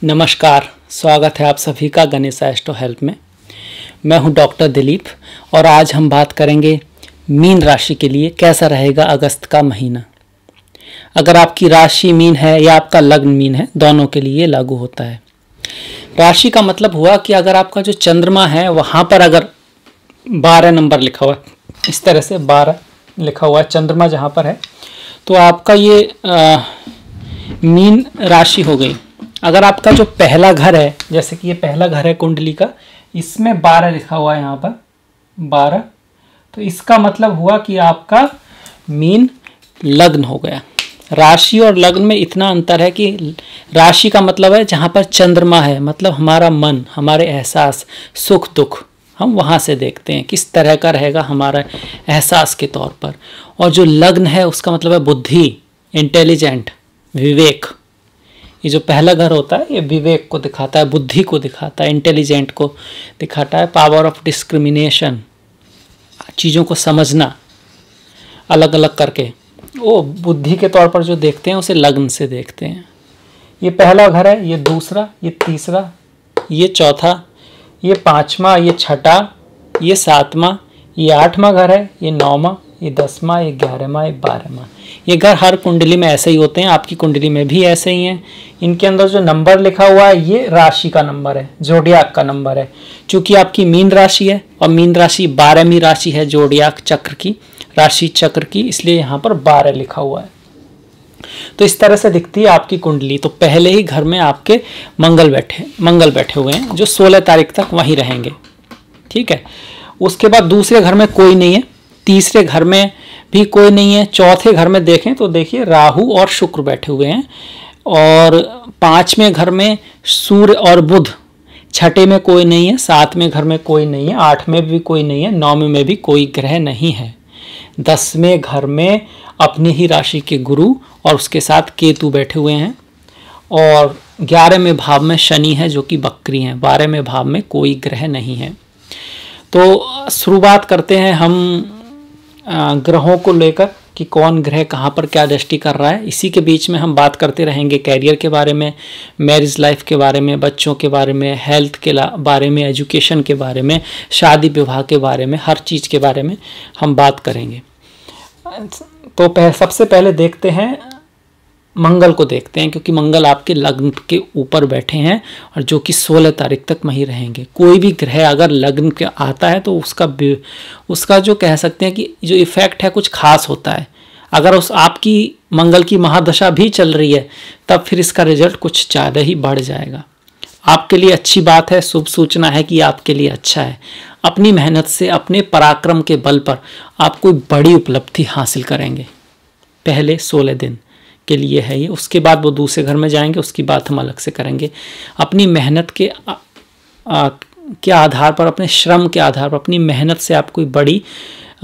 नमस्कार, स्वागत है आप सभी का गणेश एस्ट्रो हेल्प में। मैं हूं डॉक्टर दिलीप और आज हम बात करेंगे मीन राशि के लिए कैसा रहेगा अगस्त का महीना। अगर आपकी राशि मीन है या आपका लग्न मीन है, दोनों के लिए लागू होता है। राशि का मतलब हुआ कि अगर आपका जो चंद्रमा है वहाँ पर अगर 12 नंबर लिखा हुआ है, इस तरह से 12 लिखा हुआ है चंद्रमा जहाँ पर है, तो आपका ये मीन राशि हो गई। अगर आपका जो पहला घर है, जैसे कि ये पहला घर है कुंडली का, इसमें 12 लिखा हुआ है यहाँ पर 12, तो इसका मतलब हुआ कि आपका मीन लग्न हो गया। राशि और लग्न में इतना अंतर है कि राशि का मतलब है जहाँ पर चंद्रमा है, मतलब हमारा मन, हमारे एहसास, सुख दुख हम वहाँ से देखते हैं किस तरह का रहेगा हमारा एहसास के तौर पर। और जो लग्न है उसका मतलब है बुद्धि, इंटेलिजेंट, विवेक। ये जो पहला घर होता है ये विवेक को दिखाता है, बुद्धि को दिखाता है, इंटेलिजेंट को दिखाता है, पावर ऑफ डिस्क्रिमिनेशन, चीज़ों को समझना अलग अलग करके। वो बुद्धि के तौर पर जो देखते हैं उसे लग्न से देखते हैं। ये पहला घर है, ये दूसरा, ये तीसरा, ये चौथा, ये पाँचवा, ये छठा, ये सातवां, ये 8वां घर है, ये 9वां, ये 10वां, ये 11वां, ये 12वां। ये घर हर कुंडली में ऐसे ही होते हैं, आपकी कुंडली में भी ऐसे ही हैं। इनके अंदर जो नंबर लिखा हुआ है ये राशि का नंबर है, जोडियाक का नंबर है। क्योंकि आपकी मीन राशि है और मीन राशि 12वीं राशि है जोडियाक चक्र की, राशि चक्र की, इसलिए यहाँ पर 12 लिखा हुआ है। तो इस तरह से दिखती है आपकी कुंडली। तो पहले ही घर में आपके मंगल बैठे हुए हैं जो 16 तारीख तक वहीं रहेंगे, ठीक है। उसके बाद दूसरे घर में कोई नहीं है, तीसरे घर में भी कोई नहीं है, चौथे घर में देखें तो देखिए राहु और शुक्र बैठे हुए हैं, और 5वें घर में सूर्य और बुध, छठे में कोई नहीं है, 7वें घर में कोई नहीं है, 8वें भी कोई नहीं है, 9वें में भी कोई ग्रह नहीं है। 10वें घर में अपनी ही राशि के गुरु और उसके साथ केतु बैठे हुए हैं, और 11वें भाव में शनि है जो कि बकरी हैं। 12वें भाव में कोई ग्रह नहीं है। तो शुरुआत करते हैं हम ग्रहों को लेकर कि कौन ग्रह कहाँ पर क्या दृष्टि कर रहा है। इसी के बीच में हम बात करते रहेंगे कैरियर के बारे में, मैरिज लाइफ के बारे में, बच्चों के बारे में, हेल्थ के बारे में, एजुकेशन के बारे में, शादी विवाह के बारे में, हर चीज़ के बारे में हम बात करेंगे। तो सबसे पहले देखते हैं मंगल को देखते हैं, क्योंकि मंगल आपके लग्न के ऊपर बैठे हैं और जो कि 16 तारीख तक वहीं रहेंगे। कोई भी ग्रह अगर लग्न के आता है तो उसका जो कह सकते हैं कि जो इफेक्ट है कुछ खास होता है। अगर उस आपकी मंगल की महादशा भी चल रही है तब फिर इसका रिजल्ट कुछ ज़्यादा ही बढ़ जाएगा। आपके लिए अच्छी बात है, शुभ सूचना है कि आपके लिए अच्छा है। अपनी मेहनत से, अपने पराक्रम के बल पर आप कोई बड़ी उपलब्धि हासिल करेंगे। पहले 16 दिन के लिए है ये, उसके बाद वो दूसरे घर में जाएंगे, उसकी बात हम अलग से करेंगे। अपनी मेहनत के आधार पर, अपने श्रम के आधार पर, अपनी मेहनत से आप कोई बड़ी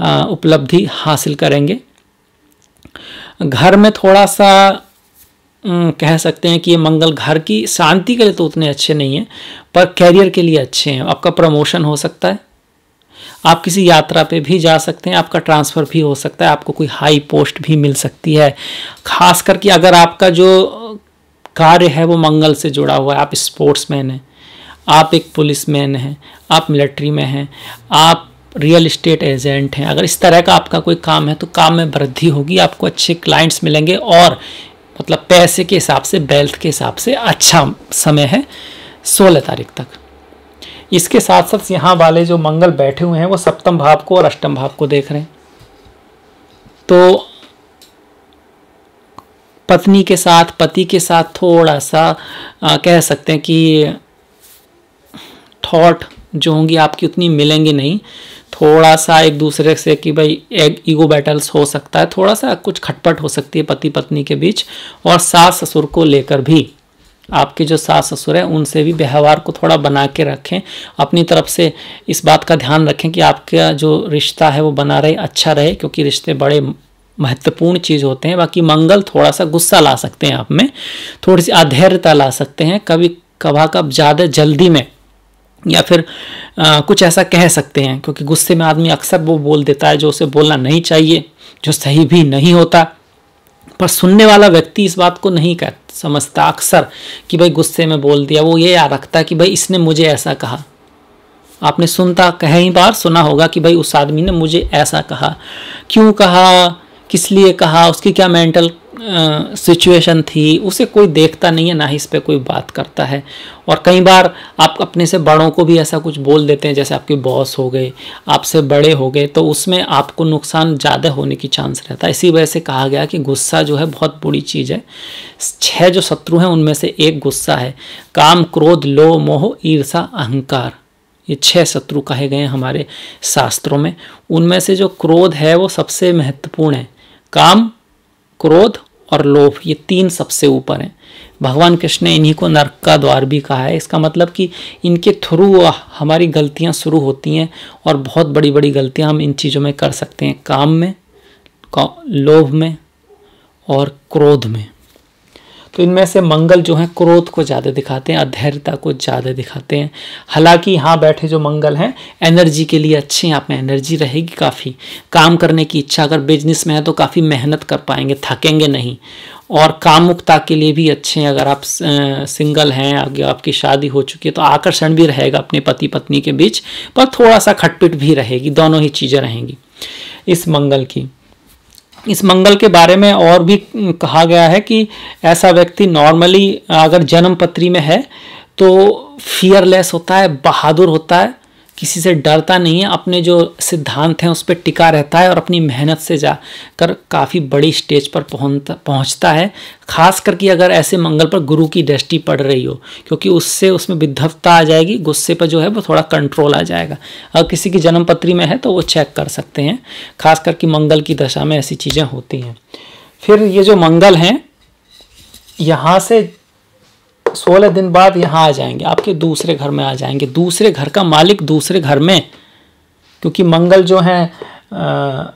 उपलब्धि हासिल करेंगे। घर में थोड़ा सा कह सकते हैं कि ये मंगल घर की शांति के लिए तो उतने अच्छे नहीं हैं, पर कैरियर के लिए अच्छे हैं। आपका प्रमोशन हो सकता है, आप किसी यात्रा पे भी जा सकते हैं, आपका ट्रांसफ़र भी हो सकता है, आपको कोई हाई पोस्ट भी मिल सकती है। खास करके अगर आपका जो कार्य है वो मंगल से जुड़ा हुआ है, आप स्पोर्ट्समैन हैं, आप एक पुलिसमैन हैं, आप मिलिट्री में हैं, आप रियल एस्टेट एजेंट हैं, अगर इस तरह का आपका कोई काम है तो काम में वृद्धि होगी, आपको अच्छे क्लाइंट्स मिलेंगे और मतलब पैसे के हिसाब से, वेल्थ के हिसाब से अच्छा समय है 16 तारीख तक। इसके साथ साथ यहाँ वाले जो मंगल बैठे हुए हैं वो सप्तम भाव को और अष्टम भाव को देख रहे हैं। तो पत्नी के साथ, पति के साथ थोड़ा सा कह सकते हैं कि थॉट जो होंगी आपकी उतनी मिलेंगी नहीं। थोड़ा सा एक दूसरे से कि भाई एक ईगो बैटल्स हो सकता है, थोड़ा सा कुछ खटपट हो सकती है पति पत्नी के बीच। और सास ससुर को लेकर भी, आपके जो सास ससुर हैं उनसे भी व्यवहार को थोड़ा बना के रखें। अपनी तरफ से इस बात का ध्यान रखें कि आपका जो रिश्ता है वो बना रहे, अच्छा रहे, क्योंकि रिश्ते बड़े महत्वपूर्ण चीज़ होते हैं। बाकी मंगल थोड़ा सा गुस्सा ला सकते हैं आप में, थोड़ी सी अधैर्यता ला सकते हैं, कभी कभार ज़्यादा जल्दी में, या फिर कुछ ऐसा कह सकते हैं, क्योंकि गुस्से में आदमी अक्सर वो बोल देता है जो उसे बोलना नहीं चाहिए, जो सही भी नहीं होता। पर सुनने वाला व्यक्ति इस बात को नहीं समझता अक्सर कि भाई गुस्से में बोल दिया। वो ये याद रखता है कि भाई इसने मुझे ऐसा कहा। आपने कई बार सुना होगा कि भाई उस आदमी ने मुझे ऐसा कहा, क्यों कहा, किस लिए कहा, उसकी क्या मेंटल सिचुएशन थी, उसे कोई देखता नहीं है, ना ही इस पर कोई बात करता है। और कई बार आप अपने से बड़ों को भी ऐसा कुछ बोल देते हैं, जैसे आपके बॉस हो गए, आपसे बड़े हो गए, तो उसमें आपको नुकसान ज़्यादा होने की चांस रहता है। इसी वजह से कहा गया कि गुस्सा जो है बहुत बुरी चीज़ है। 6 जो शत्रु हैं उनमें से एक गुस्सा है। काम, क्रोध, लोभ, मोह, ईर्षा, अहंकार, ये 6 शत्रु कहे गए हैं हमारे शास्त्रों में। उनमें से जो क्रोध है वो सबसे महत्वपूर्ण है। काम, क्रोध और लोभ, ये 3 सबसे ऊपर हैं। भगवान कृष्ण ने इन्हीं को नरक का द्वार भी कहा है। इसका मतलब कि इनके थ्रू हमारी गलतियां शुरू होती हैं और बहुत बड़ी बड़ी गलतियां हम इन चीज़ों में कर सकते हैं, काम में, लोभ में और क्रोध में। तो इनमें से मंगल जो है क्रोध को ज़्यादा दिखाते हैं, अधैर्यता को ज़्यादा दिखाते हैं। हालांकि यहाँ बैठे जो मंगल हैं एनर्जी के लिए अच्छे हैं, आप में एनर्जी रहेगी काफ़ी, काम करने की इच्छा, अगर बिजनेस में है तो काफ़ी मेहनत कर पाएंगे, थकेंगे नहीं। और कामुकता के लिए भी अच्छे हैं। अगर आप सिंगल हैं, आगे आपकी शादी हो चुकी है तो आकर्षण भी रहेगा अपने पति पत्नी के बीच, पर थोड़ा सा खटपिट भी रहेगी, दोनों ही चीज़ें रहेंगी इस मंगल की। इस मंगल के बारे में और भी कहा गया है कि ऐसा व्यक्ति नॉर्मली अगर जन्म पत्री में है तो फियरलेस होता है, बहादुर होता है, किसी से डरता नहीं है, अपने जो सिद्धांत हैं उस पर टिका रहता है और अपनी मेहनत से जाकर काफ़ी बड़ी स्टेज पर पहुंचता है। खास करके अगर ऐसे मंगल पर गुरु की दृष्टि पड़ रही हो, क्योंकि उससे उसमें विद्धवता आ जाएगी, गुस्से पर जो है वो थोड़ा कंट्रोल आ जाएगा। अगर किसी की जन्म पत्री में है तो वो चेक कर सकते हैं, खास करके मंगल की दशा में ऐसी चीज़ें होती हैं। फिर ये जो मंगल हैं यहाँ से 16 दिन बाद यहाँ आ जाएंगे, आपके दूसरे घर में आ जाएंगे। दूसरे घर का मालिक दूसरे घर में, क्योंकि मंगल जो है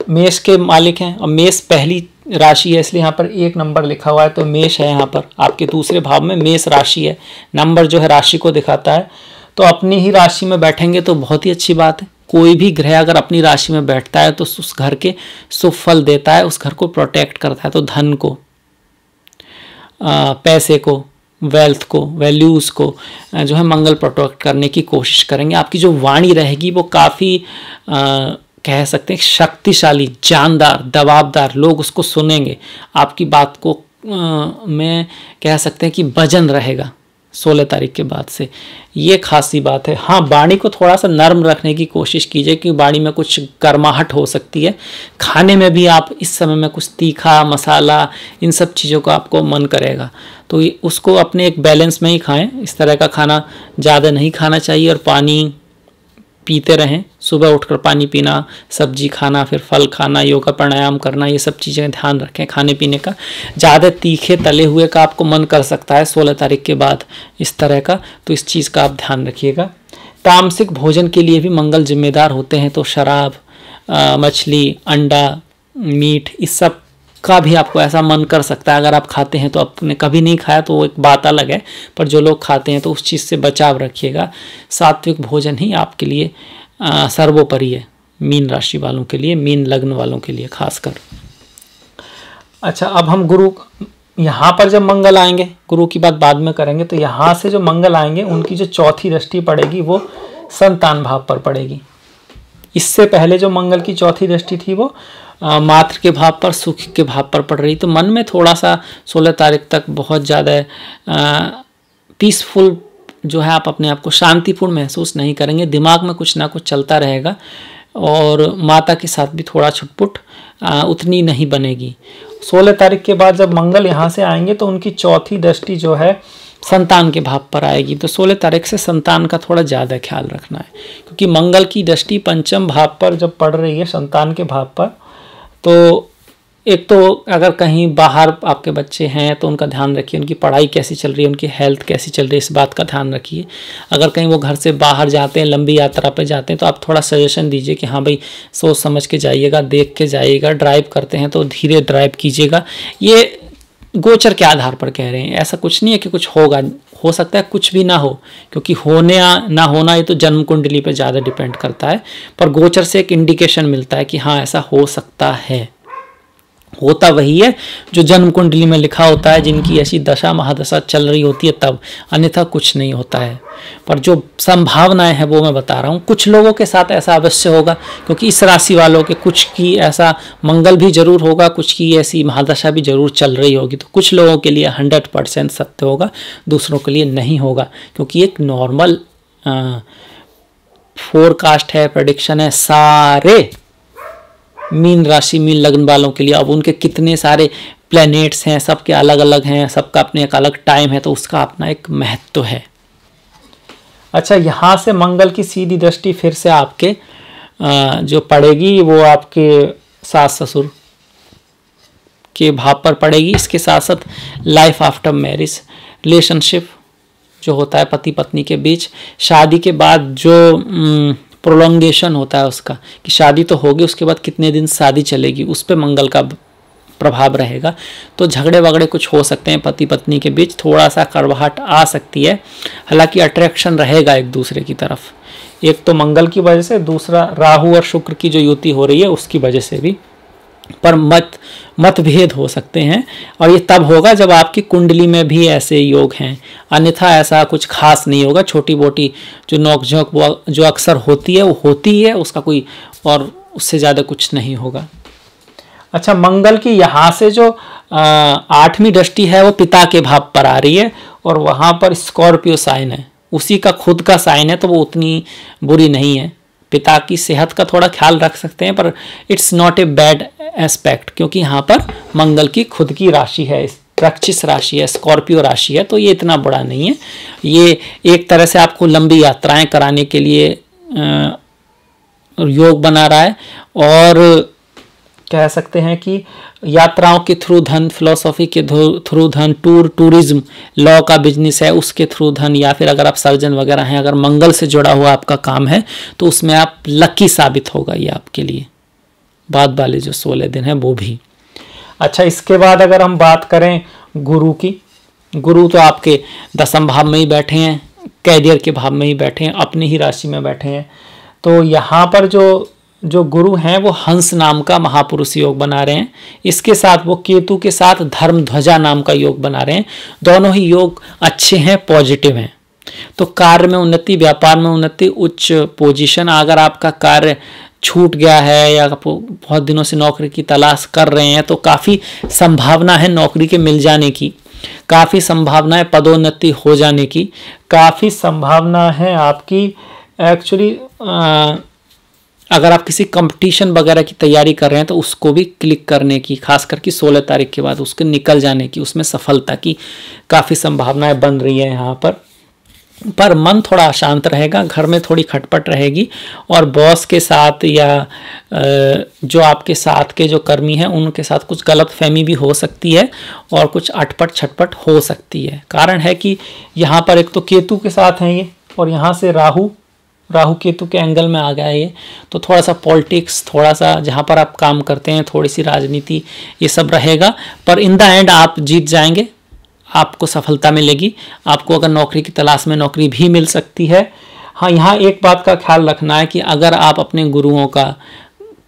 मेष के मालिक हैं और मेष पहली राशि है, इसलिए यहाँ पर 1 नंबर लिखा हुआ है, तो मेष है यहाँ पर आपके दूसरे भाव में, मेष राशि है। नंबर जो है राशि को दिखाता है, तो अपनी ही राशि में बैठेंगे तो बहुत ही अच्छी बात है। कोई भी ग्रह अगर अपनी राशि में बैठता है तो उस घर के शुभ फल देता है, उस घर को प्रोटेक्ट करता है। तो धन को, पैसे को, वेल्थ को, वैल्यूज़ को जो है मंगल प्रोटेक्ट करने की कोशिश करेंगे। आपकी जो वाणी रहेगी वो काफ़ी कह सकते हैं शक्तिशाली, जानदार, दबावदार, लोग उसको सुनेंगे। आपकी बात को में कह सकते हैं कि वजन रहेगा 16 तारीख के बाद से, ये खासी बात है। हाँ, वाणी को थोड़ा सा नर्म रखने की कोशिश कीजिए, क्योंकि वाणी में कुछ गर्माहट हो सकती है। खाने में भी आप इस समय में कुछ तीखा, मसाला, इन सब चीज़ों का आपको मन करेगा, तो उसको अपने एक बैलेंस में ही खाएं। इस तरह का खाना ज़्यादा नहीं खाना चाहिए और पानी पीते रहें। सुबह उठकर पानी पीना, सब्जी खाना, फिर फल खाना, योगा प्राणायाम करना, ये सब चीज़ें ध्यान रखें खाने पीने का। ज़्यादा तीखे तले हुए का आपको मन कर सकता है 16 तारीख के बाद इस तरह का, तो इस चीज़ का आप ध्यान रखिएगा। तामसिक भोजन के लिए भी मंगल जिम्मेदार होते हैं, तो शराब, मछली, अंडा, मीट, इस सब का भी आपको ऐसा मन कर सकता है। अगर आप खाते हैं तो, आपने कभी नहीं खाया तो वो एक बात अलग है, पर जो लोग खाते हैं तो उस चीज़ से बचाव रखिएगा। सात्विक भोजन ही आपके लिए सर्वोपरि है, मीन राशि वालों के लिए, मीन लग्न वालों के लिए खासकर। अच्छा, अब हम गुरु, यहाँ पर जब मंगल आएंगे, गुरु की बात बाद में करेंगे, तो यहाँ से जो मंगल आएंगे उनकी जो चौथी दृष्टि पड़ेगी वो संतान भाव पर पड़ेगी। इससे पहले जो मंगल की चौथी दृष्टि थी वो मातृ के भाव पर, सुख के भाव पर पड़ रही। तो मन में थोड़ा सा 16 तारीख तक बहुत ज़्यादा पीसफुल जो है, आप अपने आप को शांतिपूर्ण महसूस नहीं करेंगे। दिमाग में कुछ ना कुछ चलता रहेगा और माता के साथ भी थोड़ा छुटपुट उतनी नहीं बनेगी। 16 तारीख के बाद जब मंगल यहाँ से आएंगे तो उनकी चौथी दृष्टि जो है संतान के भाव पर आएगी। तो 16 तारीख से संतान का थोड़ा ज़्यादा ख्याल रखना है, क्योंकि मंगल की दृष्टि पंचम भाव पर जब पड़ रही है, संतान के भाव पर, तो एक तो अगर कहीं बाहर आपके बच्चे हैं तो उनका ध्यान रखिए, उनकी पढ़ाई कैसी चल रही है, उनकी हेल्थ कैसी चल रही है, इस बात का ध्यान रखिए। अगर कहीं वो घर से बाहर जाते हैं, लंबी यात्रा पे जाते हैं, तो आप थोड़ा सजेशन दीजिए कि हाँ भाई सोच समझ के जाइएगा, देख के जाइएगा। ड्राइव करते हैं तो धीरे ड्राइव कीजिएगा। ये गोचर के आधार पर कह रहे हैं, ऐसा कुछ नहीं है कि कुछ होगा, हो सकता है कुछ भी ना हो, क्योंकि होने ना होना ये तो जन्म कुंडली पे ज़्यादा डिपेंड करता है, पर गोचर से एक इंडिकेशन मिलता है कि हाँ ऐसा हो सकता है। होता वही है जो जन्म कुंडली में लिखा होता है, जिनकी ऐसी दशा महादशा चल रही होती है तब, अन्यथा कुछ नहीं होता है। पर जो संभावनाएं हैं वो मैं बता रहा हूँ। कुछ लोगों के साथ ऐसा अवश्य होगा, क्योंकि इस राशि वालों के कुछ की ऐसा मंगल भी जरूर होगा, कुछ की ऐसी महादशा भी जरूर चल रही होगी। तो कुछ लोगों के लिए 100% सत्य होगा, दूसरों के लिए नहीं होगा, क्योंकि एक नॉर्मल फोरकास्ट है, प्रेडिक्शन है सारे मीन राशि मीन लग्न वालों के लिए। अब उनके कितने सारे प्लैनेट्स हैं, सबके अलग अलग हैं, सबका अपने एक अलग टाइम है, तो उसका अपना एक महत्व है। अच्छा, यहाँ से मंगल की सीधी दृष्टि फिर से आपके जो पड़ेगी वो आपके सास ससुर के भाव पर पड़ेगी। इसके साथ साथ लाइफ आफ्टर मैरिज, रिलेशनशिप जो होता है पति पत्नी के बीच, शादी के बाद जो प्रोलॉन्गेशन होता है उसका, कि शादी तो होगी उसके बाद कितने दिन शादी चलेगी, उस पर मंगल का प्रभाव रहेगा। तो झगड़े वगड़े कुछ हो सकते हैं पति पत्नी के बीच, थोड़ा सा कड़वाहट आ सकती है, हालांकि अट्रैक्शन रहेगा एक दूसरे की तरफ। एक तो मंगल की वजह से, दूसरा राहु और शुक्र की जो युति हो रही है उसकी वजह से भी। पर मतभेद हो सकते हैं, और ये तब होगा जब आपकी कुंडली में भी ऐसे योग हैं, अन्यथा ऐसा कुछ खास नहीं होगा। छोटी मोटी जो नोकझोंक वो जो अक्सर होती है वो होती है, उसका कोई और उससे ज़्यादा कुछ नहीं होगा। अच्छा, मंगल की यहाँ से जो 8वीं दृष्टि है वो पिता के भाव पर आ रही है, और वहाँ पर स्कॉर्पियो साइन है, उसी का खुद का साइन है, तो वो उतनी बुरी नहीं है। पिता की सेहत का थोड़ा ख्याल रख सकते हैं, पर it's not a bad aspect, क्योंकि यहाँ पर मंगल की खुद की राशि है, वृश्चिक राशि है, स्कॉर्पियो राशि है, तो ये इतना बड़ा नहीं है। ये एक तरह से आपको लंबी यात्राएं कराने के लिए योग बना रहा है, और कह सकते हैं कि यात्राओं के थ्रू धन, फिलोसॉफी के थ्रू धन, टूरिज्म, लॉ का बिजनेस है उसके थ्रू धन, या फिर अगर आप सर्जन वगैरह हैं, अगर मंगल से जुड़ा हुआ आपका काम है तो उसमें आप लकी साबित होगा ये आपके लिए, बाद वाले जो 16 दिन हैं वो भी। अच्छा, इसके बाद अगर हम बात करें गुरु की, गुरु तो आपके 10वें भाव में ही बैठे हैं, कैरियर के भाव में ही बैठे हैं, अपनी ही राशि में बैठे हैं। तो यहाँ पर जो गुरु हैं वो हंस नाम का महापुरुष योग बना रहे हैं, इसके साथ वो केतु के साथ धर्म ध्वजा नाम का योग बना रहे हैं। दोनों ही योग अच्छे हैं, पॉजिटिव हैं। तो कार्य में उन्नति, व्यापार में उन्नति, उच्च पोजीशन, अगर आपका कार्य छूट गया है या आप बहुत दिनों से नौकरी की तलाश कर रहे हैं तो काफ़ी संभावना है नौकरी के मिल जाने की, काफ़ी संभावना है पदोन्नति हो जाने की, काफ़ी संभावना है आपकी एक्चुअली अगर आप किसी कंपटीशन वगैरह की तैयारी कर रहे हैं तो उसको भी क्लिक करने की, खास करके 16 तारीख के बाद उसके निकल जाने की, उसमें सफलता की काफ़ी संभावनाएं बन रही है यहाँ पर मन थोड़ा अशांत रहेगा, घर में थोड़ी खटपट रहेगी, और बॉस के साथ या जो आपके साथ के जो कर्मी हैं उनके साथ कुछ गलतफहमी भी हो सकती है और कुछ अटपट छटपट हो सकती है। कारण है कि यहाँ पर एक तो केतु के साथ हैं ये, और यहाँ से राहु केतु के एंगल में आ गया है ये, तो थोड़ा सा पॉलिटिक्स, थोड़ा सा जहाँ पर आप काम करते हैं थोड़ी सी राजनीति, ये सब रहेगा। पर इन द एंड आप जीत जाएंगे, आपको सफलता मिलेगी। आपको अगर नौकरी की तलाश में नौकरी भी मिल सकती है। हाँ, यहाँ एक बात का ख्याल रखना है कि अगर आप अपने गुरुओं का